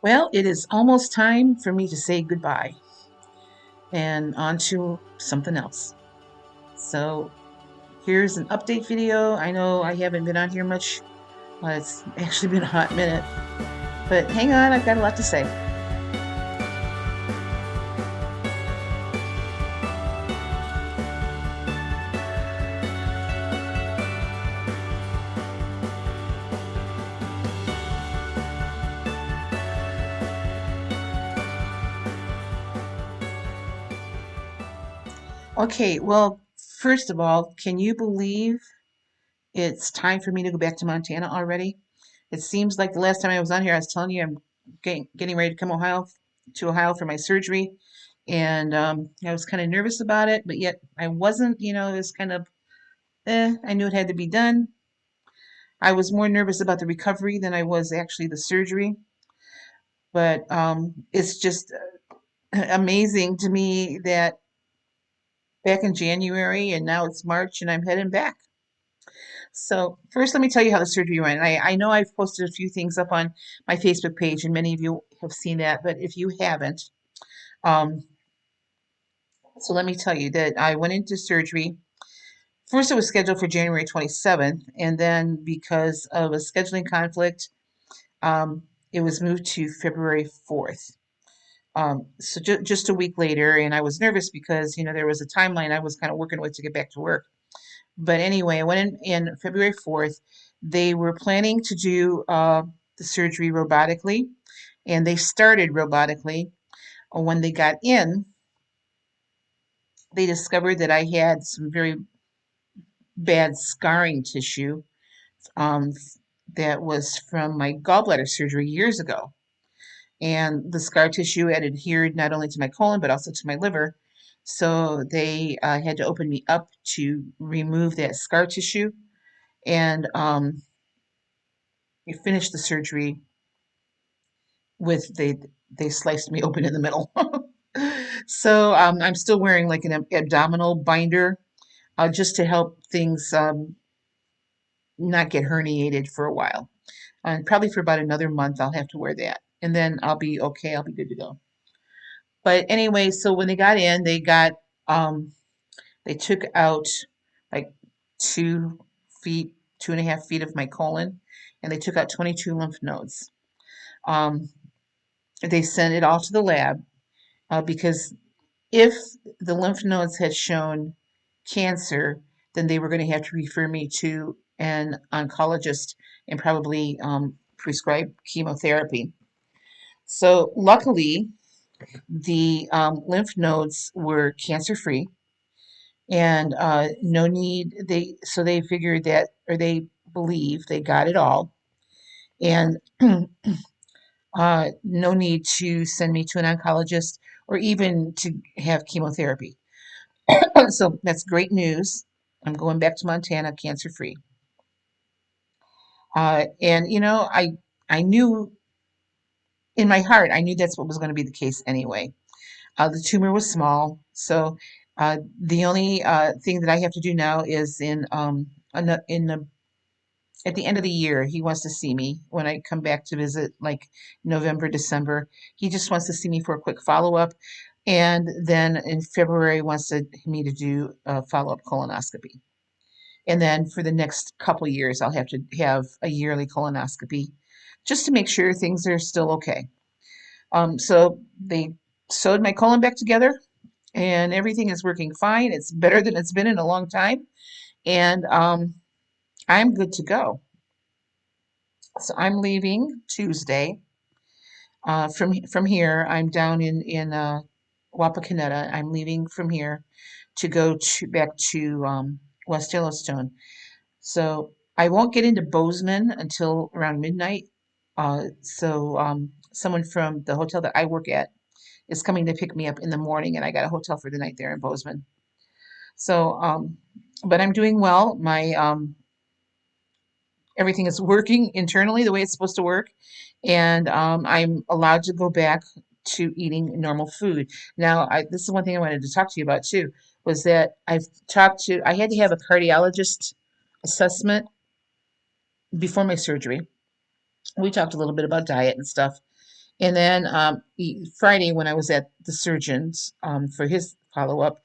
Well, it is almost time for me to say goodbye and on to something else. So here's an update video. I know I haven't been on here much. It's actually been a hot minute, but hang on, I've got a lot to say. Okay, well, first of all, can you believe it's time for me to go back to Montana already? It seems like the last time I was on here, I was telling you I'm getting ready to come to Ohio for my surgery, and I was kind of nervous about it, but yet I wasn't. It was kind of I knew it had to be done. I was more nervous about the recovery than I was actually the surgery, but it's just amazing to me that back in January and now it's March and I'm heading back. So first, let me tell you how the surgery went. I know I've posted a few things up on my Facebook page, and many of you have seen that. But if you haven't, um, so let me tell you that I went into surgery. First, it was scheduled for January 27th, and then because of a scheduling conflict, it was moved to February 4th. So just a week later, and I was nervous because there was a timeline I was kind of working with to get back to work. But anyway, I went in February 4th. They were planning to do the surgery robotically, and they started robotically. When they got in, they discovered that I had some very bad scarring tissue um, that was from my gallbladder surgery years ago. And the scar tissue had adhered not only to my colon but also to my liver. So they had to open me up to remove that scar tissue. And we finished the surgery with they sliced me open in the middle. So I'm still wearing like an abdominal binder just to help things not get herniated for a while. And probably for about another month, I'll have to wear that. And then I'll be okay. I'll be good to go. But anyway, so when they got in, um, they took out like 2 feet, 2.5 feet of my colon, and they took out 22 lymph nodes. Um, they sent it all to the lab because if the lymph nodes had shown cancer, then they were going to have to refer me to an oncologist and probably prescribe chemotherapy. So luckily, the lymph nodes were cancer free and no need. They figured that, or they believe they got it all, and no need to send me to an oncologist or even to have chemotherapy. So that's great news. I'm going back to Montana cancer free. And I knew in my heart, I knew that's what was going to be the case anyway. The tumor was small, so the only thing that I have to do now is at the end of the year, he wants to see me when I come back to visit, like November, December. He just wants to see me for a quick follow up, and then in February me to do a follow up colonoscopy. And then for the next couple years, I'll have to have a yearly colonoscopy just to make sure things are still okay. So they sewed my colon back together and everything is working fine. It's better than it's been in a long time. And I'm good to go. So I'm leaving Tuesday. From here, I'm down in Wapakoneta. I'm leaving from here to go back to West Yellowstone. So I won't get into Bozeman until around midnight. So someone from the hotel that I work at is coming to pick me up in the morning, and I got a hotel for the night there in Bozeman. So, but I'm doing well. My everything is working internally the way it's supposed to work, and I'm allowed to go back to eating normal food. Now, this is one thing I wanted to talk to you about too, was that I had to have a cardiologist assessment before my surgery. We talked a little bit about diet and stuff, And then Friday, when I was at the surgeon's for his follow up,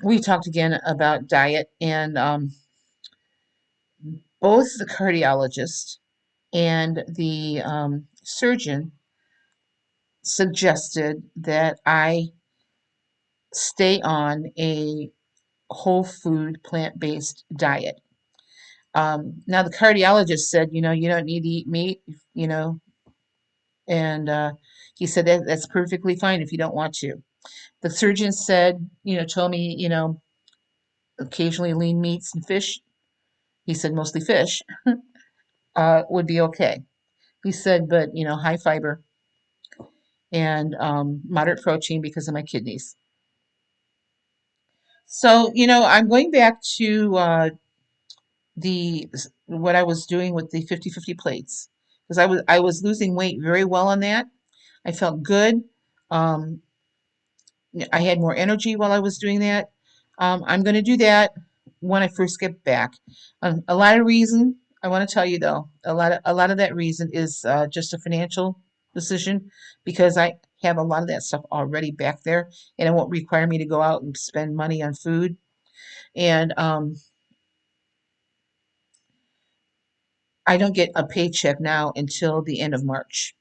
we talked again about diet, and both the cardiologist and the surgeon suggested that I stay on a whole food, plant based diet. Now, the cardiologist said, you don't need to eat meat, you know, and he said that that's perfectly fine if you don't want to. The surgeon said, told me, occasionally lean meats and fish. He said mostly fish would be okay. He said, but, high fiber and moderate protein because of my kidneys. So, I'm going back to the what I was doing with the 50-50 plates because I was losing weight very well on that. I felt good. Um, I had more energy while I was doing that. I'm going to do that when I first get back. A lot of reason I want to tell you though, a lot of that reason is just a financial decision because I have a lot of that stuff already back there, and it won't require me to go out and spend money on food. And I don't get a paycheck now until the end of March.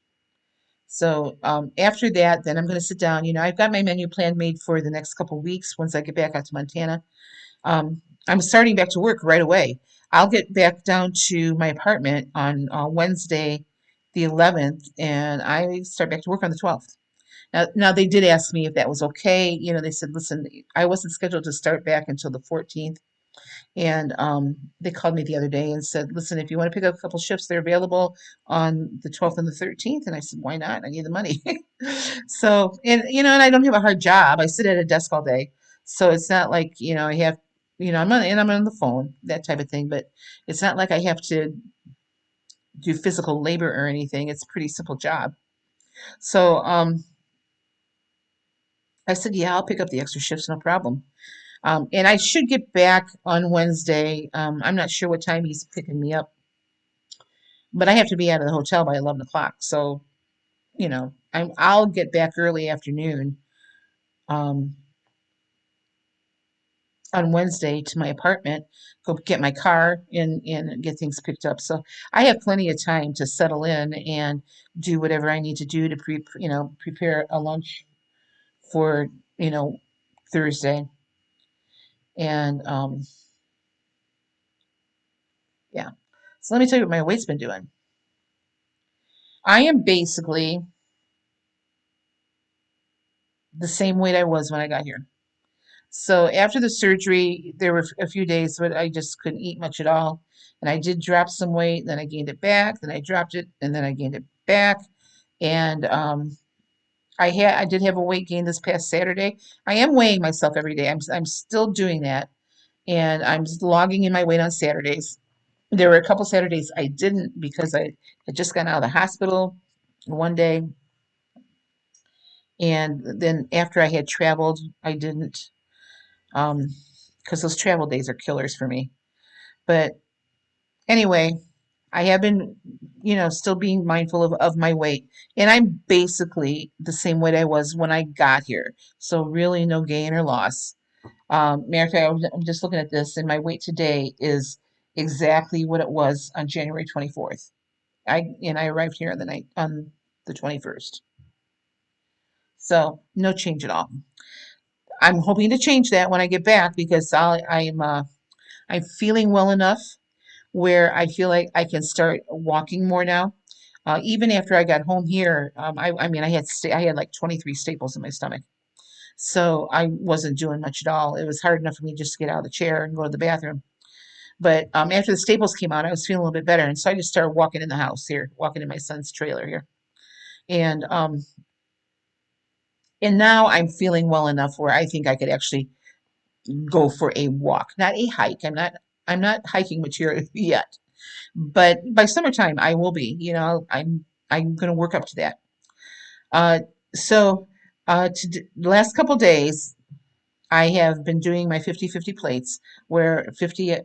So after that, then I'm going to sit down. I've got my menu plan made for the next couple weeks once I get back out to Montana. I'm starting back to work right away. I'll get back down to my apartment on Wednesday, the 11th, and I start back to work on the 12th. Now they did ask me if that was okay. They said, listen, I wasn't scheduled to start back until the 14th. And they called me the other day and said, listen, if you want to pick up a couple shifts, they're available on the 12th and the 13th. And I said, why not? I need the money. So, and I don't have a hard job. I sit at a desk all day. So it's not like, I have, I'm on the phone, that type of thing. But it's not like I have to do physical labor or anything. It's a pretty simple job. So I said, yeah, I'll pick up the extra shifts, no problem. And I should get back on Wednesday. I'm not sure what time he's picking me up, but I have to be out of the hotel by 11 o'clock. So, I'll get back early afternoon um, on Wednesday to my apartment, go get my car and get things picked up. So I have plenty of time to settle in and do whatever I need to do to prepare a lunch for, you know, Thursday. And yeah. So let me tell you what my weight's been doing. I am basically the same weight I was when I got here. So after the surgery, there were a few days when I just couldn't eat much at all. And I did drop some weight, then I gained it back, then I dropped it, and then I gained it back. And I did have a weight gain this past Saturday. I am weighing myself every day. I'm still doing that, and I'm just logging in my weight on Saturdays. There were a couple Saturdays I didn't because I had just gotten out of the hospital one day, and then after I had traveled, I didn't, because those travel days are killers for me. But anyway, I have been, still being mindful of my weight. And I'm basically the same weight I was when I got here. So really no gain or loss. Matter of fact, I'm just looking at this, and my weight today is exactly what it was on January 24th. I arrived here on the 21st. So no change at all. I'm hoping to change that when I get back because I'm feeling well enough where I feel like I can start walking more now. Even after I got home here, I mean, I had like 23 staples in my stomach, so I wasn't doing much at all. It was hard enough for me just to get out of the chair and go to the bathroom. But after the staples came out, I was feeling a little bit better, and so I just started walking in the house here, walking in my son's trailer here, and now I'm feeling well enough where I think I could actually go for a walk, not a hike. I'm not hiking material yet. But by summertime, I will be. I'm going to work up to that. Uh, so the last couple days, I have been doing my 50-50 plates, where 50,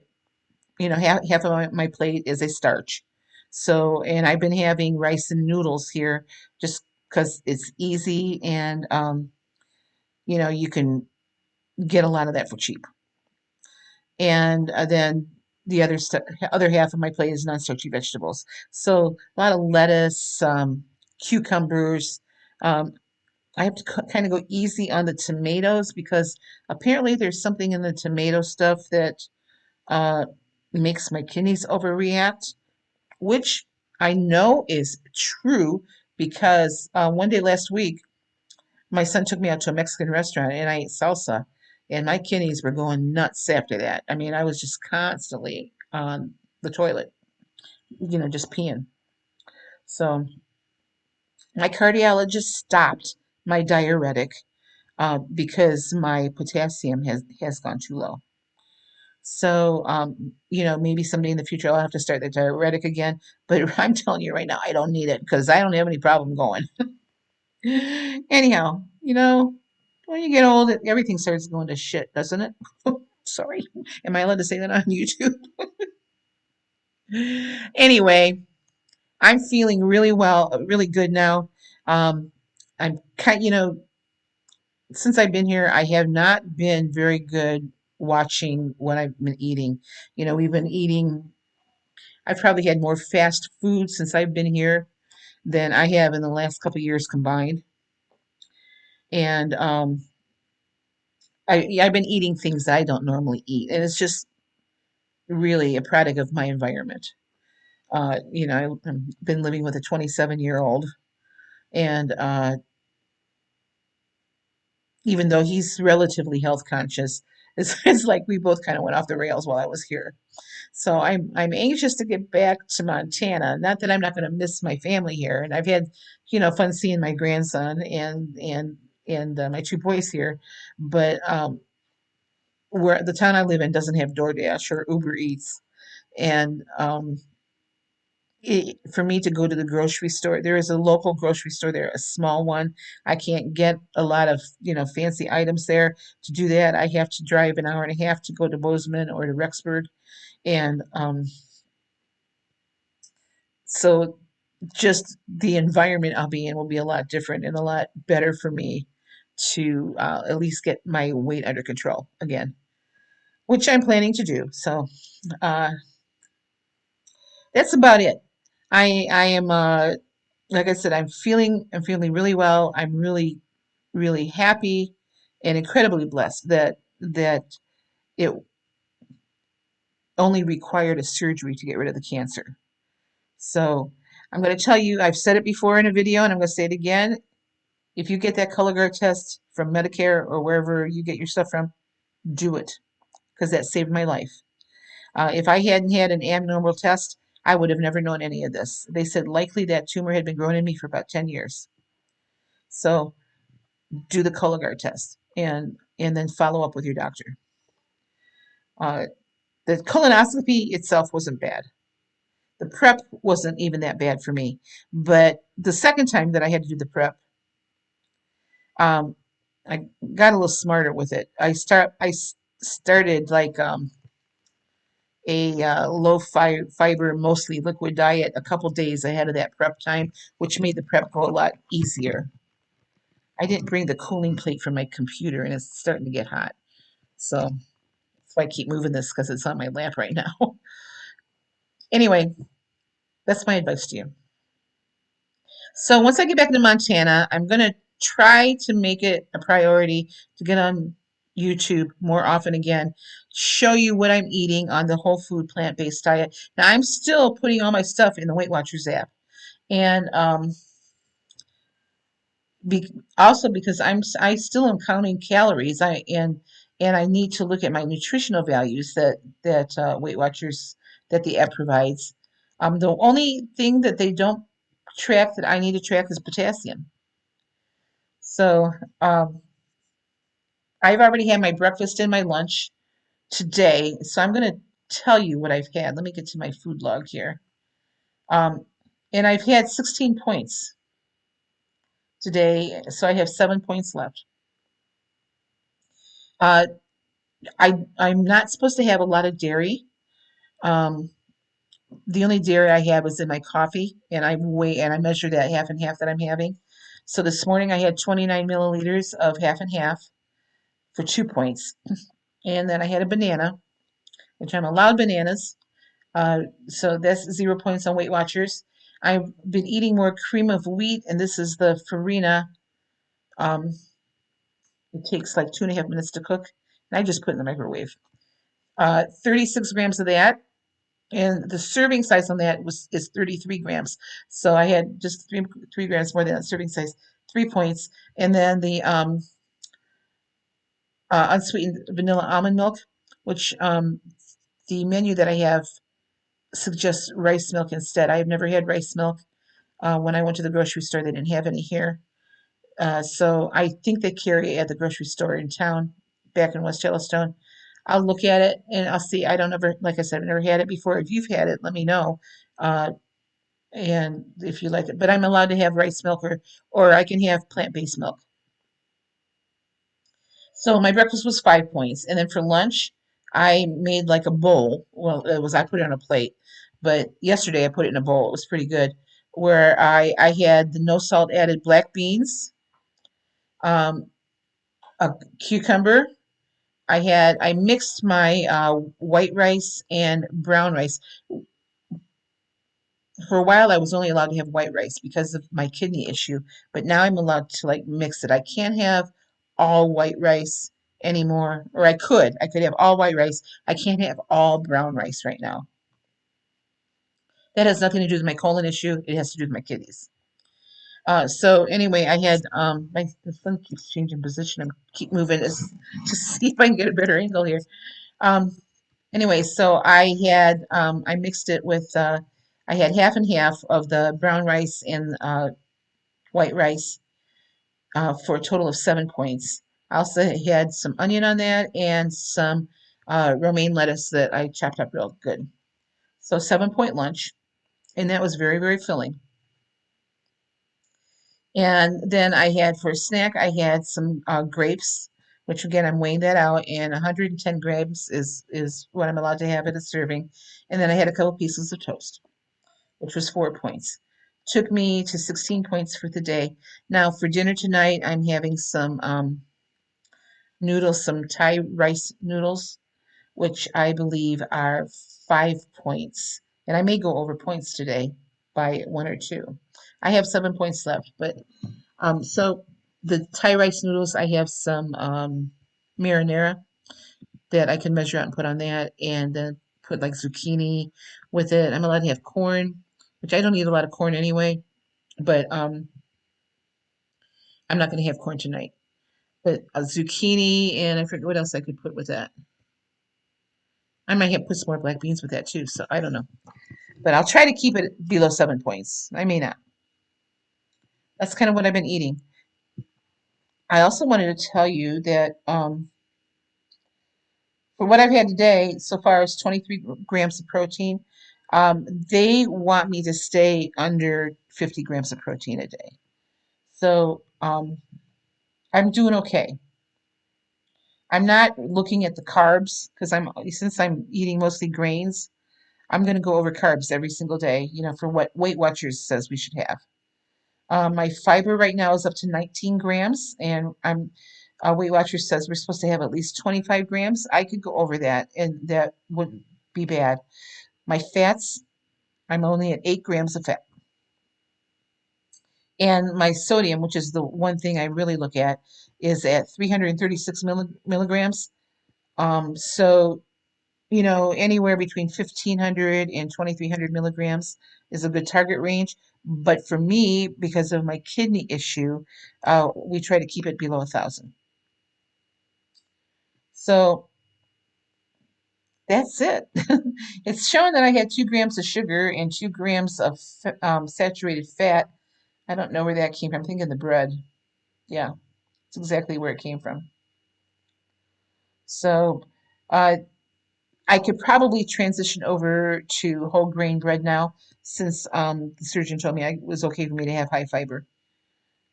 half of my plate is a starch. So, and I've been having rice and noodles here, just because it's easy and you can get a lot of that for cheap. And then the other half of my plate is non-starchy vegetables. So a lot of lettuce, cucumbers. Um, I have to kind of go easy on the tomatoes because apparently there's something in the tomato stuff that uh, makes my kidneys overreact, which I know is true because one day last week, my son took me out to a Mexican restaurant and I ate salsa, and my kidneys were going nuts after that. I mean, I was just constantly on the toilet, just peeing. So my cardiologist stopped my diuretic because my potassium has gone too low. So, maybe someday in the future I'll have to start the diuretic again. But I'm telling you right now, I don't need it because I don't have any problem going. Anyhow, when you get old, everything starts going to shit, doesn't it? Sorry. Am I allowed to say that on YouTube? Anyway, I'm feeling really well, really good now. Um, I'm kind, since I've been here, I have not been very good watching what I've been eating. We've been eating, I've probably had more fast food since I've been here than I have in the last couple of years combined. And I've been eating things that I don't normally eat, and it's just really a product of my environment. I've been living with a 27-year-old, and even though he's relatively health conscious, it's like we both kind of went off the rails while I was here. So I'm anxious to get back to Montana. Not that I'm not going to miss my family here, and I've had fun seeing my grandson and my two boys here, but where the town I live in doesn't have DoorDash or Uber Eats, and for me to go to the grocery store, there is a local grocery store there, a small one. I can't get a lot of fancy items there. To do that, I have to drive an hour and a half to go to Bozeman or to Rexburg, and so just the environment I'll be in will be a lot different and a lot better for me to at least get my weight under control again, which I'm planning to do. So uh, that's about it. I am like I said, I'm feeling really well. I'm really really happy and incredibly blessed that it only required a surgery to get rid of the cancer. So I'm going to tell you, I've said it before in a video, and I'm going to say it again. If you get that Cologuard test from Medicare or wherever you get your stuff from, do it because that saved my life. If I hadn't had an abnormal test, I would have never known any of this. They said likely that tumor had been growing in me for about 10 years. So do the Cologuard test and then follow up with your doctor. Uh, the colonoscopy itself wasn't bad. The prep wasn't even that bad for me. But the second time that I had to do the prep, um, I got a little smarter with it. I started like a low fiber, mostly liquid diet a couple days ahead of that prep time, which made the prep go a lot easier. I didn't bring the cooling plate from my computer, and it's starting to get hot. So that's why I keep moving this because it's on my lap right now. Anyway, that's my advice to you. So once I get back to Montana, I'm going to try to make it a priority to get on YouTube more often again, show you what I'm eating on the whole food plant-based diet. Now, I'm still putting all my stuff in the Weight Watchers app. And also because I still am counting calories. And I need to look at my nutritional values that Weight Watchers that the app provides. The only thing that they don't track that I need to track is potassium. So um, I've already had my breakfast and my lunch today. So I'm going to tell you what I've had. Let me get to my food log here. Um, and I've had 16 points today, so I have 7 points left. Uh, I'm not supposed to have a lot of dairy. Um, the only dairy I have is in my coffee, and I weigh and I measure that half and half that I'm having. So this morning I had 29 milliliters of half and half for 2 points. And then I had a banana, which I'm allowed bananas. So that's 0 points on Weight Watchers. I've been eating more cream of wheat, and this is the farina. Um, it takes like 2.5 minutes to cook, and I just put it in the microwave. 36 grams of that, and the serving size on that is 33 grams. So I had just three grams more than that serving size, 3 points, and then the unsweetened vanilla almond milk, which the menu that I have suggests rice milk instead. I have never had rice milk. When I went to the grocery store, they didn't have any here. So I think they carry it at the grocery store in town, back in West Yellowstone. I'll look at it and I'll see. I don't ever, like I said, I've never had it before. If you've had it, let me know. Uh, and if you like it, but I'm allowed to have rice milk or I can have plant-based milk. So my breakfast was 5 points, and then for lunch, I made like a bowl. Well, I put it on a plate, but yesterday I put it in a bowl. It was pretty good. Where I had the no salt added black beans, um, a cucumber. I mixed my white rice and brown rice. For a while I was only allowed to have white rice because of my kidney issue, but now I'm allowed to like mix it. I can't have all white rice anymore, or I could have all white rice. I can't have all brown rice right now. That has nothing to do with my colon issue. It has to do with my kidneys. So anyway, I had the sun keeps changing position. I keep moving to see if I can get a better angle here. Um, anyway, so I mixed it with I had half and half of the brown rice and white rice for a total of 7 points. I also had some onion on that and some romaine lettuce that I chopped up real good. So 7 point lunch, and that was very, very filling. And then I had for a snack, I had some grapes, which again I'm weighing that out, and 110 grams is what I'm allowed to have at a serving. And then I had a couple pieces of toast, which was 4 points. Took me to 16 points for the day. Now for dinner tonight, I'm having some noodles, some Thai rice noodles, which I believe are 5 points. And I may go over points today by one or two. I have 7 points left, but so the Thai rice noodles, I have some marinara that I can measure out and put on that, and then put like zucchini with it. I'm allowed to have corn, which I don't eat a lot of corn anyway, but I'm not going to have corn tonight. But a zucchini, and I forget what else I could put with that. I might have put some more black beans with that too, so I don't know. But I'll try to keep it below 7 points. I may not. That's kind of what I've been eating. I also wanted to tell you that for what I've had today, so far is 23 grams of protein. They want me to stay under 50 grams of protein a day. So I'm doing okay. I'm not looking at the carbs because since I'm eating mostly grains, I'm going to go over carbs every single day, for what Weight Watchers says we should have. My fiber right now is up to 19 grams, and Weight Watchers says we're supposed to have at least 25 grams. I could go over that, and that wouldn't be bad. My fats, I'm only at 8 grams of fat. And my sodium, which is the one thing I really look at, is at 336 milligrams. So, anywhere between 1,500 and 2,300 milligrams is a good target range. But for me, because of my kidney issue, we try to keep it below 1,000. So that's it. It's showing that I had 2 grams of sugar and 2 grams of saturated fat. I don't know where that came from. I'm thinking the bread. Yeah, it's exactly where it came from. So uh, I could probably transition over to whole grain bread now, since the surgeon told me it was okay for me to have high fiber.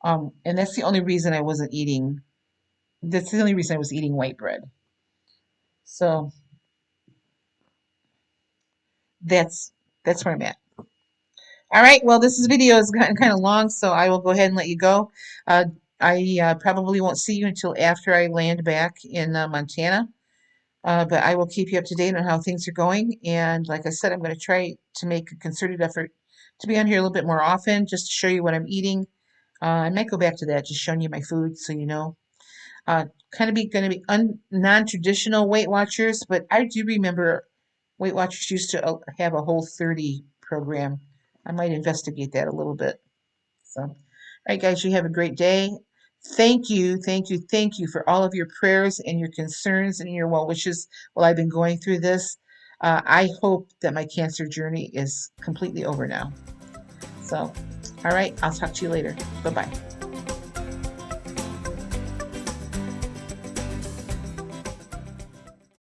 And that's the only reason I wasn't eating. That's the only reason I was eating white bread. So that's that's where I'm at. All right. Well, this video has gotten kind of long, so I will go ahead and let you go. Uh, I probably won't see you until after I land back in Montana. But I will keep you up to date on how things are going. And like I said, I'm going to try to make a concerted effort to be on here a little bit more often, just to show you what I'm eating. I might go back to that, just showing you my food so you know. Kind of be going to be non-traditional Weight Watchers, but I do remember Weight Watchers used to have a Whole30 program. I might investigate that a little bit. So, all right, guys, you have a great day. Thank you, thank you, thank you for all of your prayers and your concerns and your well wishes while I've been going through this. I hope that my cancer journey is completely over now. So, all right, I'll talk to you later. Bye bye.